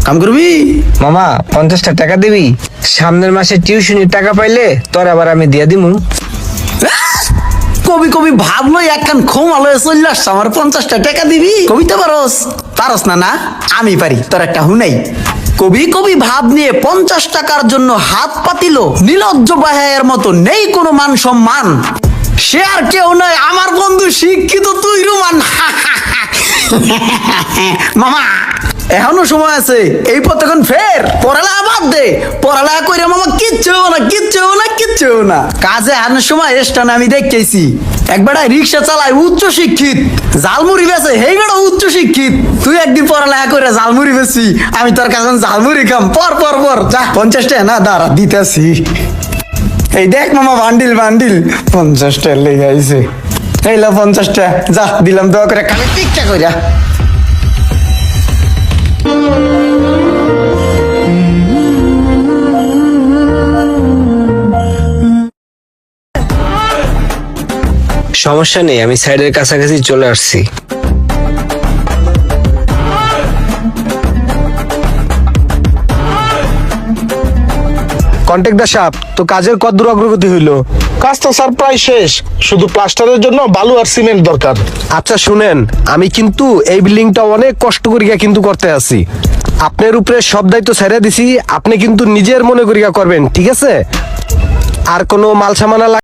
কাম করবি মামা 50টা টাকা দিবি? সামনের মাসে টিউশনির টাকা পাইলে তোর আবার আমি দিয়া দিমু। কবি কবি ভাবলো একখান খোমালো চলে আসছে আমার 50টা টাকা দিবি। কবিতা পারস? পারস না? না আমি পারি, তোর একটা হুনাই। কবি কবি ভাব নিয়ে 50 টাকার জন্য হাত পাতিল নীলজ্জ বাহায়ের মতো, নেই কোনো মান সম্মান। সে আর কেউ নয় আমার বন্ধু শিক্ষিত তুই রুমান। মামা এখনো সময় আছে, এই পথ এখন ফের পড়ালেখা বাদ দে। পড়ালেখা করে মামা কিচ্ছু হবো না, কিচ্ছু হবো না, কিচ্ছু হবো না। কাজে আনার সময় স্টান আমি দেখতেছি এক বেটা রিক্সা চালায় উচ্চ শিক্ষিত, জালমুড়ি বেছে হেই বেটা উচ্চ শিক্ষিত। তুই একদিন পড়ালেখা করে জালমুড়ি বেছি, আমি তোর কাছে জালমুড়ি খাম। পর পর পর যা 50 টাকা না দাঁড়া দিতেছি। এই দেখ মামা বান্ডিল বান্ডিল 50 টাকা লেগে আইছে। এইলা 50 টাকা যা দিলাম, দোয়া করে কানে টিকটা কইরা। সমস্যা নেই, আমি সাইডের কাছাকাছি চলে আসছি। কন্ট্রাক্টর সাহেব, তো কাজের কতদূর অগ্রগতি হইল? কাজ তো স্যার প্রায় শেষ, শুধু প্লাস্টারের জন্য বালু আর সিমেন্ট দরকার। আচ্ছা শুনেন, আমি কিন্তু এই বিল্ডিংটা অনেক কষ্ট করিয়া কিন্তু করতে আছি। আপনার উপরে সব দায়িত্ব ছেড়ে দিছি, আপনি কিন্তু নিজের মনে করিয়া করবেন, ঠিক আছে? আর কোনো মাল সামানা